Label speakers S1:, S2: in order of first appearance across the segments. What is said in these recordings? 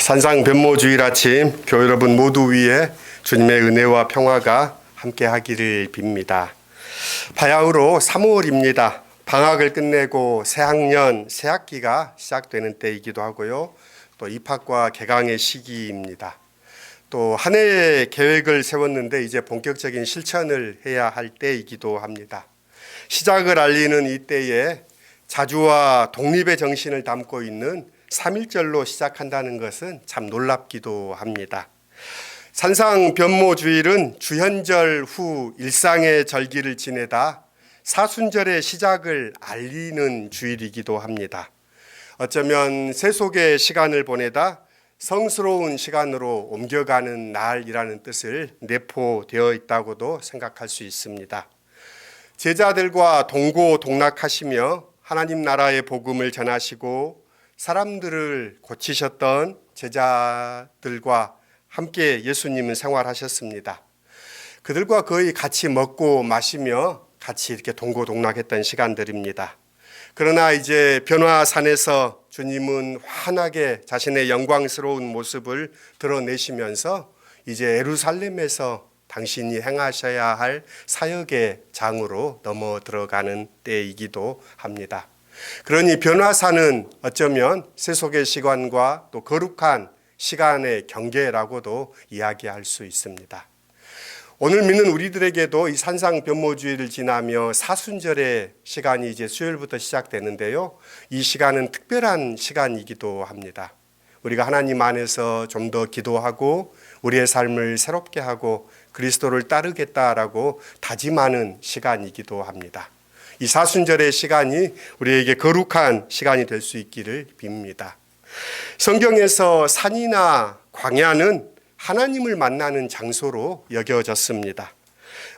S1: 산상 변모주일 아침 교회 여러분 모두 위에 주님의 은혜와 평화가 함께 하기를 빕니다. 바야흐로 3월입니다. 방학을 끝내고 새학년, 새학기가 시작되는 때이기도 하고요. 또 입학과 개강의 시기입니다. 또 한 해의 계획을 세웠는데 이제 본격적인 실천을 해야 할 때이기도 합니다. 시작을 알리는 이 때에 자주와 독립의 정신을 담고 있는 3.1절로 시작한다는 것은 참 놀랍기도 합니다. 산상 변모주일은 주현절 후 일상의 절기를 지내다 사순절의 시작을 알리는 주일이기도 합니다. 어쩌면 세속의 시간을 보내다 성스러운 시간으로 옮겨가는 날이라는 뜻을 내포되어 있다고도 생각할 수 있습니다. 제자들과 동고동락하시며 하나님 나라의 복음을 전하시고 사람들을 고치셨던 제자들과 함께 예수님은 생활하셨습니다. 그들과 거의 같이 먹고 마시며 같이 이렇게 동고동락했던 시간들입니다. 그러나 이제 변화산에서 주님은 환하게 자신의 영광스러운 모습을 드러내시면서 이제 예루살렘에서 당신이 행하셔야 할 사역의 장으로 넘어 들어가는 때이기도 합니다. 그러니 변화산은 어쩌면 세속의 시간과 또 거룩한 시간의 경계라고도 이야기할 수 있습니다. 오늘 믿는 우리들에게도 이 산상 변모주일을 지나며 사순절의 시간이 이제 수요일부터 시작되는데요. 이 시간은 특별한 시간이기도 합니다. 우리가 하나님 안에서 좀 더 기도하고 우리의 삶을 새롭게 하고 그리스도를 따르겠다라고 다짐하는 시간이기도 합니다. 이 사순절의 시간이 우리에게 거룩한 시간이 될 수 있기를 빕니다. 성경에서 산이나 광야는 하나님을 만나는 장소로 여겨졌습니다.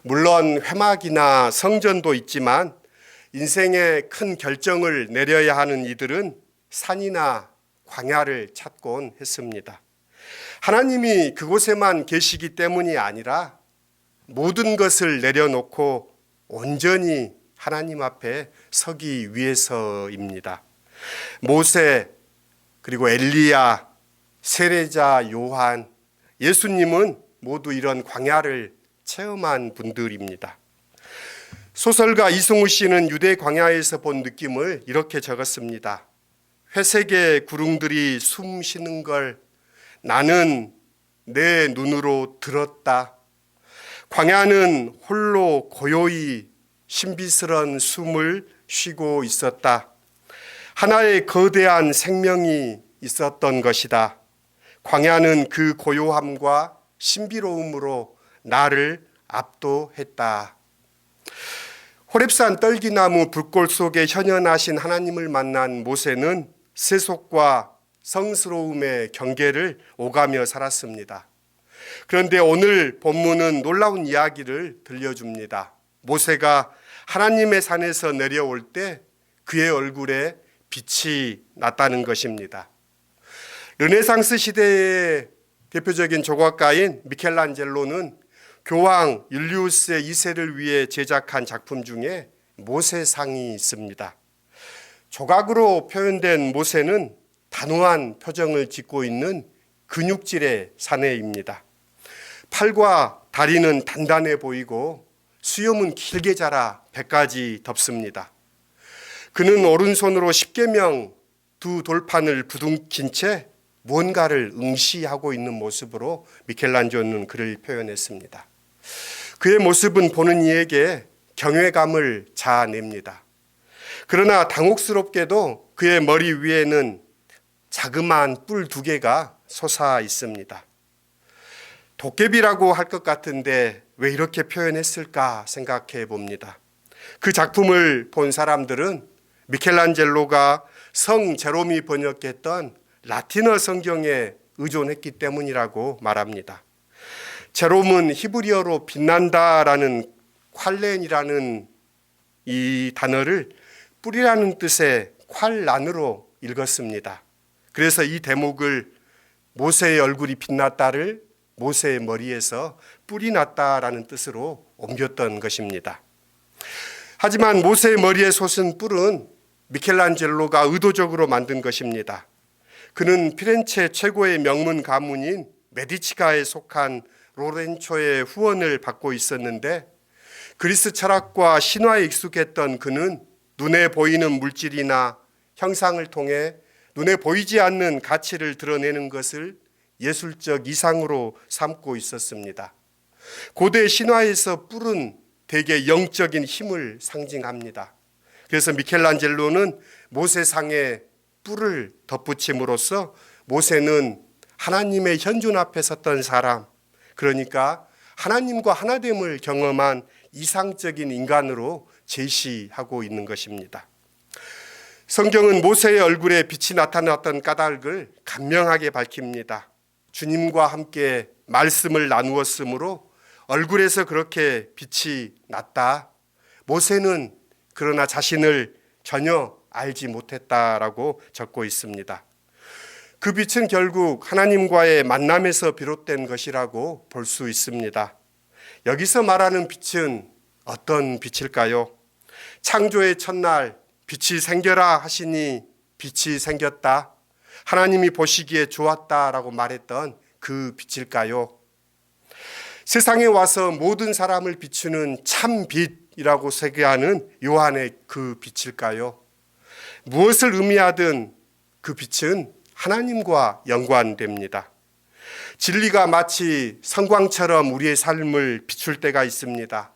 S1: 물론 회막이나 성전도 있지만 인생의 큰 결정을 내려야 하는 이들은 산이나 광야를 찾곤 했습니다. 하나님이 그곳에만 계시기 때문이 아니라 모든 것을 내려놓고 온전히 하나님 앞에 서기 위해서입니다. 모세 그리고 엘리야, 세례자 요한, 예수님은 모두 이런 광야를 체험한 분들입니다. 소설가 이승우 씨는 유대 광야에서 본 느낌을 이렇게 적었습니다. 회색의 구름들이 숨 쉬는 걸 나는 내 눈으로 들었다. 광야는 홀로 고요히 신비스런 숨을 쉬고 있었다. 하나의 거대한 생명이 있었던 것이다. 광야는 그 고요함과 신비로움으로 나를 압도했다. 호렙산 떨기나무 불꽃 속에 현현하신 하나님을 만난 모세는 세속과 성스러움의 경계를 오가며 살았습니다. 그런데 오늘 본문은 놀라운 이야기를 들려줍니다. 모세가 하나님의 산에서 내려올 때 그의 얼굴에 빛이 났다는 것입니다. 르네상스 시대의 대표적인 조각가인 미켈란젤로는 교황 율리우스의 2세를 위해 제작한 작품 중에 모세상이 있습니다. 조각으로 표현된 모세는 단호한 표정을 짓고 있는 근육질의 사내입니다. 팔과 다리는 단단해 보이고 수염은 길게 자라 배까지 덮습니다. 그는 오른손으로 십계명 두 돌판을 부둥킨 채 무언가를 응시하고 있는 모습으로 미켈란젤로는 그를 표현했습니다. 그의 모습은 보는 이에게 경외감을 자아냅니다. 그러나 당혹스럽게도 그의 머리 위에는 자그마한 뿔 2개가 솟아 있습니다. 도깨비라고 할 것 같은데 왜 이렇게 표현했을까 생각해 봅니다. 그 작품을 본 사람들은 미켈란젤로가 성 제롬이 번역했던 라틴어 성경에 의존했기 때문이라고 말합니다. 제롬은 히브리어로 빛난다라는 콸렌이라는 이 단어를 뿔이라는 뜻의 콸란으로 읽었습니다. 그래서 이 대목을 모세의 얼굴이 빛났다를 모세의 머리에서 뿔이 났다라는 뜻으로 옮겼던 것입니다. 하지만 모세의 머리에 솟은 뿔은 미켈란젤로가 의도적으로 만든 것입니다. 그는 피렌체 최고의 명문 가문인 메디치가에 속한 로렌초의 후원을 받고 있었는데 그리스 철학과 신화에 익숙했던 그는 눈에 보이는 물질이나 형상을 통해 눈에 보이지 않는 가치를 드러내는 것을 예술적 이상으로 삼고 있었습니다. 고대 신화에서 뿔은 대개 영적인 힘을 상징합니다. 그래서 미켈란젤로는 모세상에 뿔을 덧붙임으로써 모세는 하나님의 현존 앞에 섰던 사람, 그러니까 하나님과 하나됨을 경험한 이상적인 인간으로 제시하고 있는 것입니다. 성경은 모세의 얼굴에 빛이 나타났던 까닭을 간명하게 밝힙니다. 주님과 함께 말씀을 나누었으므로 얼굴에서 그렇게 빛이 났다. 모세는 그러나 자신을 전혀 알지 못했다라고 적고 있습니다. 그 빛은 결국 하나님과의 만남에서 비롯된 것이라고 볼 수 있습니다. 여기서 말하는 빛은 어떤 빛일까요? 창조의 첫날 빛이 생겨라 하시니 빛이 생겼다. 하나님이 보시기에 좋았다라고 말했던 그 빛일까요? 세상에 와서 모든 사람을 비추는 참 빛이라고 소개하는 요한의 그 빛일까요? 무엇을 의미하든 그 빛은 하나님과 연관됩니다. 진리가 마치 성광처럼 우리의 삶을 비출 때가 있습니다.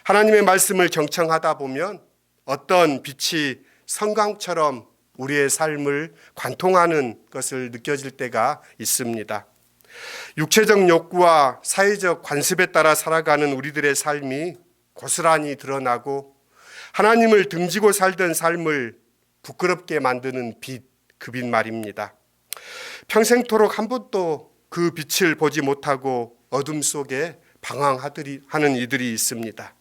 S1: 하나님의 말씀을 경청하다 보면 어떤 빛이 성광처럼 우리의 삶을 관통하는 것을 느껴질 때가 있습니다. 육체적 욕구와 사회적 관습에 따라 살아가는 우리들의 삶이 고스란히 드러나고 하나님을 등지고 살던 삶을 부끄럽게 만드는 빛, 그 빛 말입니다. 평생토록 한 번도 그 빛을 보지 못하고 어둠 속에 방황하는 이들이 있습니다.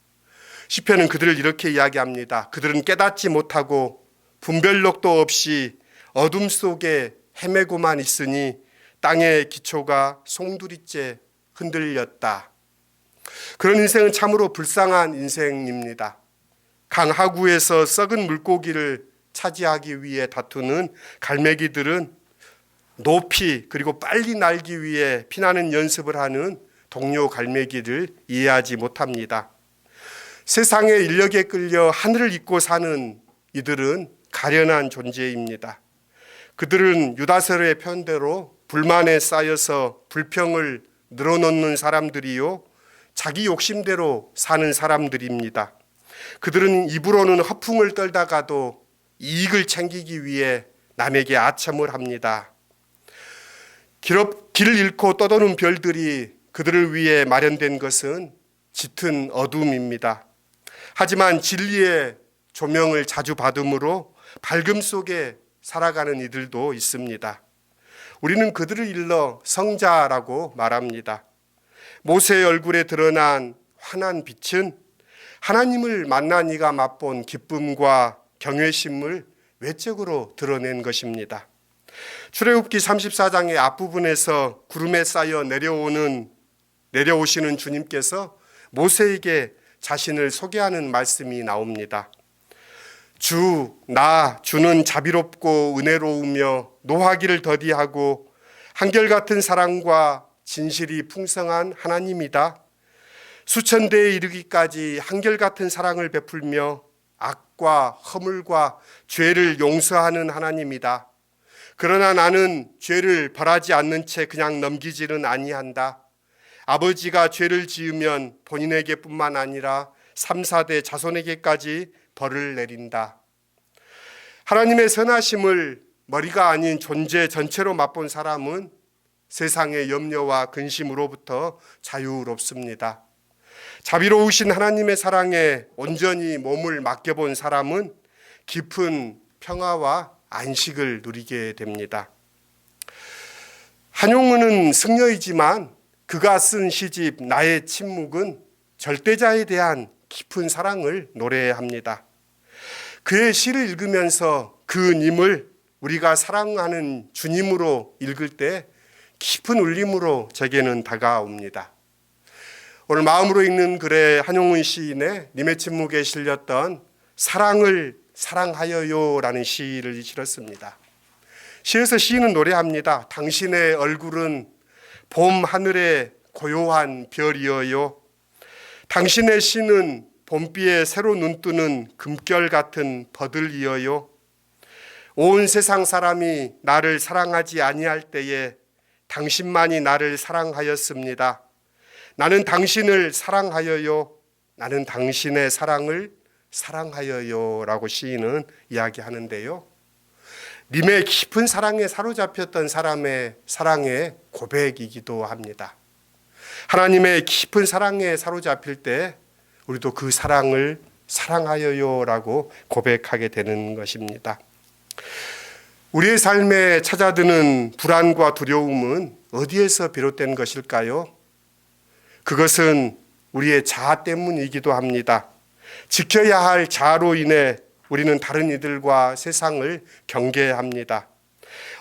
S1: 시편은 그들을 이렇게 이야기합니다. 그들은 깨닫지 못하고 분별력도 없이 어둠 속에 헤매고만 있으니 땅의 기초가 송두리째 흔들렸다. 그런 인생은 참으로 불쌍한 인생입니다. 강하구에서 썩은 물고기를 차지하기 위해 다투는 갈매기들은 높이 그리고 빨리 날기 위해 피나는 연습을 하는 동료 갈매기를 이해하지 못합니다. 세상의 인력에 끌려 하늘을 잇고 사는 이들은 가련한 존재입니다. 그들은 유다서의 표현대로 불만에 쌓여서 불평을 늘어놓는 사람들이요, 자기 욕심대로 사는 사람들입니다. 그들은 입으로는 허풍을 떨다가도 이익을 챙기기 위해 남에게 아첨을 합니다. 길을 잃고 떠도는 별들이 그들을 위해 마련된 것은 짙은 어둠입니다. 하지만 진리의 조명을 자주 받음으로 밝음 속에 살아가는 이들도 있습니다. 우리는 그들을 일러 성자라고 말합니다. 모세의 얼굴에 드러난 환한 빛은 하나님을 만난 이가 맛본 기쁨과 경외심을 외적으로 드러낸 것입니다. 출애굽기 34장의 앞부분에서 구름에 쌓여 내려오시는 주님께서 모세에게 자신을 소개하는 말씀이 나옵니다. 주는 자비롭고 은혜로우며 노하기를 더디하고 한결같은 사랑과 진실이 풍성한 하나님이다. 수천 대에 이르기까지 한결같은 사랑을 베풀며 악과 허물과 죄를 용서하는 하나님이다. 그러나 나는 죄를 벌하지 않는 채 그냥 넘기지는 아니한다. 아버지가 죄를 지으면 본인에게 뿐만 아니라 3, 4대 자손에게까지 벌을 내린다. 하나님의 선하심을 머리가 아닌 존재 전체로 맛본 사람은 세상의 염려와 근심으로부터 자유롭습니다. 자비로우신 하나님의 사랑에 온전히 몸을 맡겨본 사람은 깊은 평화와 안식을 누리게 됩니다. 한용운은 승려이지만 그가 쓴 시집 나의 침묵은 절대자에 대한 깊은 사랑을 노래합니다. 그의 시를 읽으면서 그 님을 우리가 사랑하는 주님으로 읽을 때 깊은 울림으로 제게는 다가옵니다. 오늘 마음으로 읽는 글에 한용운 시인의 님의 침묵에 실렸던 사랑을 사랑하여요 라는 시를 실었습니다. 시에서 시인은 노래합니다. 당신의 얼굴은 봄 하늘의 고요한 별이어요. 당신의 신은 봄비에 새로 눈뜨는 금결 같은 버들이어요. 온 세상 사람이 나를 사랑하지 아니할 때에 당신만이 나를 사랑하였습니다. 나는 당신을 사랑하여요. 나는 당신의 사랑을 사랑하여요. 라고 시인은 이야기하는데요. 님의 깊은 사랑에 사로잡혔던 사람의 사랑의 고백이기도 합니다. 하나님의 깊은 사랑에 사로잡힐 때 우리도 그 사랑을 사랑하여요 라고 고백하게 되는 것입니다. 우리의 삶에 찾아드는 불안과 두려움은 어디에서 비롯된 것일까요? 그것은 우리의 자아 때문이기도 합니다. 지켜야 할 자아로 인해 우리는 다른 이들과 세상을 경계합니다.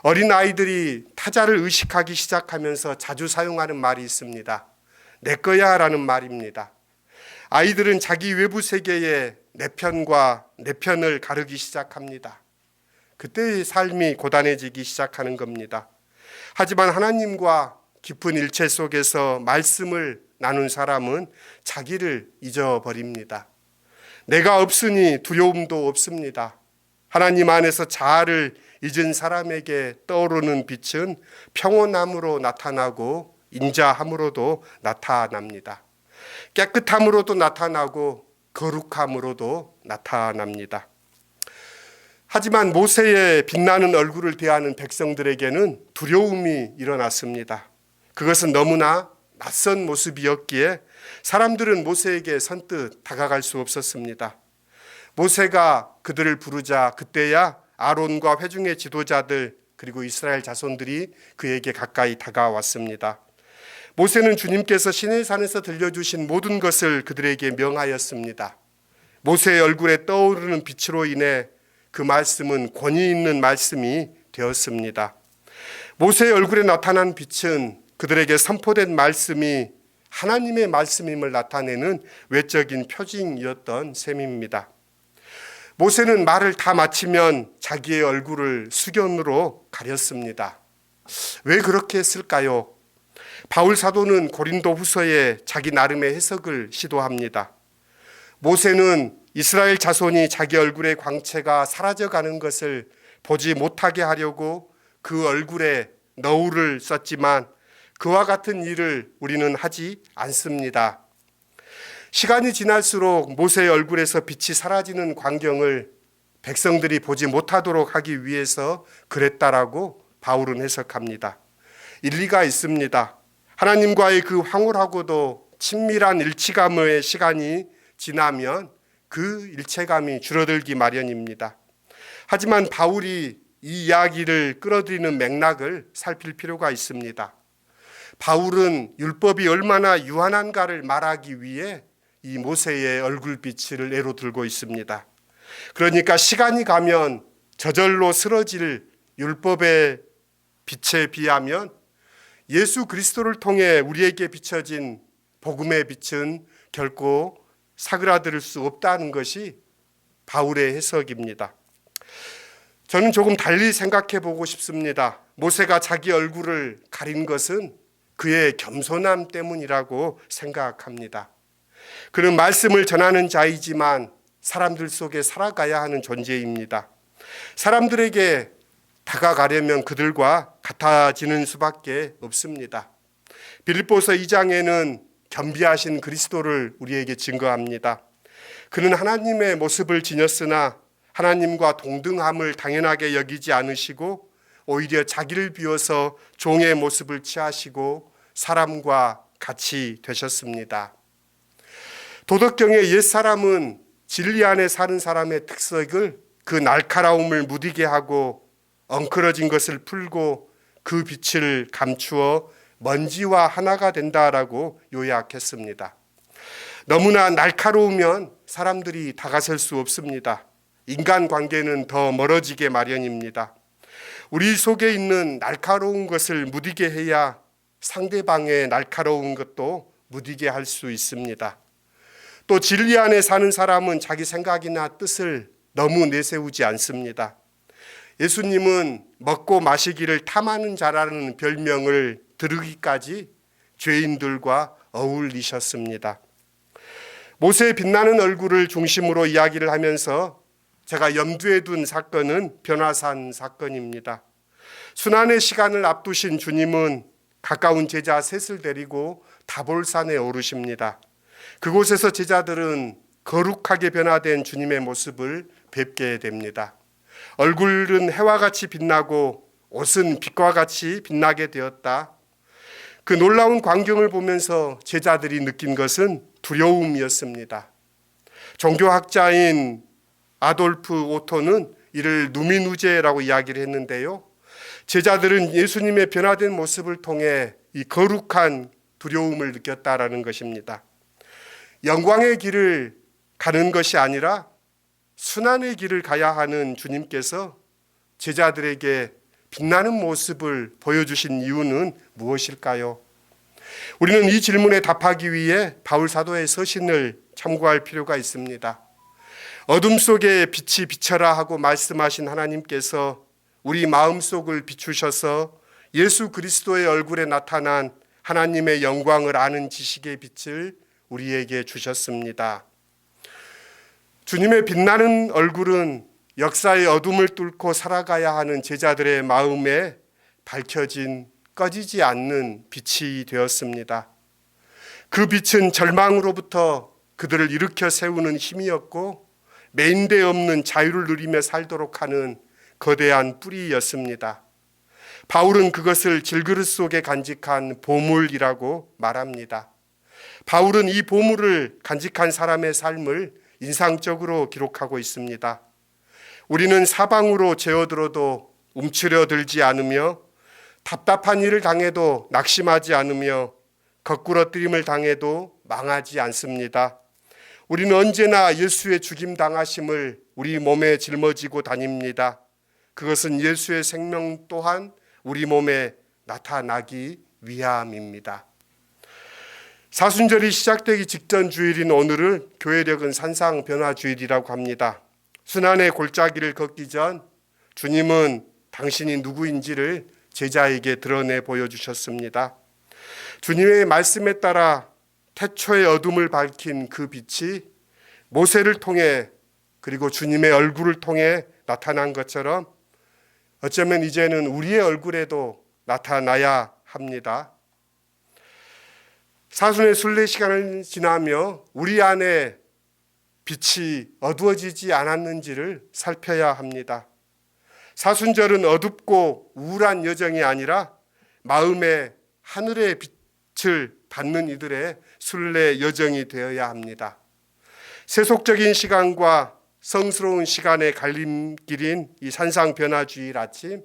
S1: 어린아이들이 타자를 의식하기 시작하면서 자주 사용하는 말이 있습니다. 내 거야 라는 말입니다. 아이들은 자기 외부 세계에 내 편과 내 편을 가르기 시작합니다. 그때의 삶이 고단해지기 시작하는 겁니다. 하지만 하나님과 깊은 일체 속에서 말씀을 나눈 사람은 자기를 잊어버립니다. 내가 없으니 두려움도 없습니다. 하나님 안에서 자아를 잊은 사람에게 떠오르는 빛은 평온함으로 나타나고 인자함으로도 나타납니다. 깨끗함으로도 나타나고 거룩함으로도 나타납니다. 하지만 모세의 빛나는 얼굴을 대하는 백성들에게는 두려움이 일어났습니다. 그것은 너무나 낯선 모습이었기에 사람들은 모세에게 선뜻 다가갈 수 없었습니다. 모세가 그들을 부르자 그때야 아론과 회중의 지도자들 그리고 이스라엘 자손들이 그에게 가까이 다가왔습니다. 모세는 주님께서 시내산에서 들려주신 모든 것을 그들에게 명하였습니다. 모세의 얼굴에 떠오르는 빛으로 인해 그 말씀은 권위 있는 말씀이 되었습니다. 모세의 얼굴에 나타난 빛은 그들에게 선포된 말씀이 하나님의 말씀임을 나타내는 외적인 표징이었던 셈입니다. 모세는 말을 다 마치면 자기의 얼굴을 수건으로 가렸습니다. 왜 그렇게 했을까요? 바울 사도는 고린도 후서에 자기 나름의 해석을 시도합니다. 모세는 이스라엘 자손이 자기 얼굴의 광채가 사라져가는 것을 보지 못하게 하려고 그 얼굴에 너울을 썼지만 그와 같은 일을 우리는 하지 않습니다. 시간이 지날수록 모세의 얼굴에서 빛이 사라지는 광경을 백성들이 보지 못하도록 하기 위해서 그랬다라고 바울은 해석합니다. 일리가 있습니다. 하나님과의 그 황홀하고도 친밀한 일치감의 시간이 지나면 그 일체감이 줄어들기 마련입니다. 하지만 바울이 이 이야기를 끌어들이는 맥락을 살필 필요가 있습니다. 바울은 율법이 얼마나 유한한가를 말하기 위해 이 모세의 얼굴빛을 예로 들고 있습니다. 그러니까 시간이 가면 저절로 쓰러질 율법의 빛에 비하면 예수 그리스도를 통해 우리에게 비춰진 복음의 빛은 결코 사그라들 수 없다는 것이 바울의 해석입니다. 저는 조금 달리 생각해 보고 싶습니다. 모세가 자기 얼굴을 가린 것은 그의 겸손함 때문이라고 생각합니다. 그는 말씀을 전하는 자이지만 사람들 속에 살아가야 하는 존재입니다. 사람들에게 다가가려면 그들과 같아지는 수밖에 없습니다. 빌립보서 2장에는 겸비하신 그리스도를 우리에게 증거합니다. 그는 하나님의 모습을 지녔으나 하나님과 동등함을 당연하게 여기지 않으시고 오히려 자기를 비워서 종의 모습을 취하시고 사람과 같이 되셨습니다. 도덕경의 옛사람은 진리 안에 사는 사람의 특색을 그 날카로움을 무디게 하고 엉클어진 것을 풀고 그 빛을 감추어 먼지와 하나가 된다라고 요약했습니다. 너무나 날카로우면 사람들이 다가설 수 없습니다. 인간관계는 더 멀어지게 마련입니다. 우리 속에 있는 날카로운 것을 무디게 해야 상대방의 날카로운 것도 무디게 할 수 있습니다. 또 진리 안에 사는 사람은 자기 생각이나 뜻을 너무 내세우지 않습니다. 예수님은 먹고 마시기를 탐하는 자라는 별명을 들으기까지 죄인들과 어울리셨습니다. 모세의 빛나는 얼굴을 중심으로 이야기를 하면서 제가 염두에 둔 사건은 변화산 사건입니다. 순환의 시간을 앞두신 주님은 가까운 제자 셋을 데리고 다볼산에 오르십니다. 그곳에서 제자들은 거룩하게 변화된 주님의 모습을 뵙게 됩니다. 얼굴은 해와 같이 빛나고 옷은 빛과 같이 빛나게 되었다. 그 놀라운 광경을 보면서 제자들이 느낀 것은 두려움이었습니다. 종교학자인 아돌프 오토는 이를 누미누제라고 이야기를 했는데요. 제자들은 예수님의 변화된 모습을 통해 이 거룩한 두려움을 느꼈다라는 것입니다. 영광의 길을 가는 것이 아니라 순환의 길을 가야 하는 주님께서 제자들에게 빛나는 모습을 보여주신 이유는 무엇일까요? 우리는 이 질문에 답하기 위해 바울 사도의 서신을 참고할 필요가 있습니다. 어둠 속에 빛이 비쳐라 하고 말씀하신 하나님께서 우리 마음속을 비추셔서 예수 그리스도의 얼굴에 나타난 하나님의 영광을 아는 지식의 빛을 우리에게 주셨습니다. 주님의 빛나는 얼굴은 역사의 어둠을 뚫고 살아가야 하는 제자들의 마음에 밝혀진 꺼지지 않는 빛이 되었습니다. 그 빛은 절망으로부터 그들을 일으켜 세우는 힘이었고 매인대 없는 자유를 누리며 살도록 하는 거대한 뿌리였습니다. 바울은 그것을 질그릇 속에 간직한 보물이라고 말합니다. 바울은 이 보물을 간직한 사람의 삶을 인상적으로 기록하고 있습니다. 우리는 사방으로 재어들어도 움츠려들지 않으며 답답한 일을 당해도 낙심하지 않으며 거꾸러뜨림을 당해도 망하지 않습니다. 우리는 언제나 예수의 죽임 당하심을 우리 몸에 짊어지고 다닙니다. 그것은 예수의 생명 또한 우리 몸에 나타나기 위함입니다. 사순절이 시작되기 직전 주일인 오늘을 교회력은 산상변화주일이라고 합니다. 순환의 골짜기를 걷기 전 주님은 당신이 누구인지를 제자에게 드러내 보여주셨습니다. 주님의 말씀에 따라 태초의 어둠을 밝힌 그 빛이 모세를 통해 그리고 주님의 얼굴을 통해 나타난 것처럼 어쩌면 이제는 우리의 얼굴에도 나타나야 합니다. 사순의 순례 시간을 지나며 우리 안에 빛이 어두워지지 않았는지를 살펴야 합니다. 사순절은 어둡고 우울한 여정이 아니라 마음에 하늘의 빛을 받는 이들의 순례 여정이 되어야 합니다. 세속적인 시간과 성스러운 시간의 갈림길인 이 산상변화주일 아침,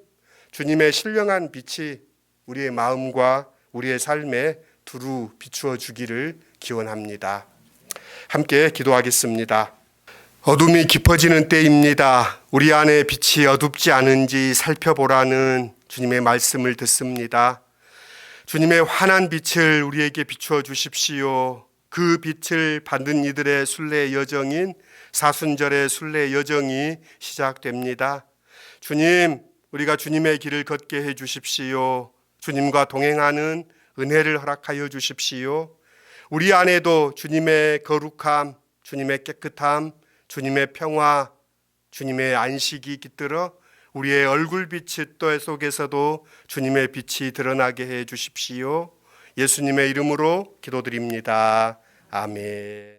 S1: 주님의 신령한 빛이 우리의 마음과 우리의 삶에 두루 비추어 주기를 기원합니다. 함께 기도하겠습니다. 어둠이 깊어지는 때입니다. 우리 안에 빛이 어둡지 않은지 살펴보라는 주님의 말씀을 듣습니다. 주님의 환한 빛을 우리에게 비추어 주십시오. 그 빛을 받는 이들의 순례 여정인 사순절의 순례 여정이 시작됩니다. 주님, 우리가 주님의 길을 걷게 해 주십시오. 주님과 동행하는 은혜를 허락하여 주십시오. 우리 안에도 주님의 거룩함, 주님의 깨끗함, 주님의 평화, 주님의 안식이 깃들어 우리의 얼굴빛의 또 속에서도 주님의 빛이 드러나게 해 주십시오. 예수님의 이름으로 기도드립니다. 아멘.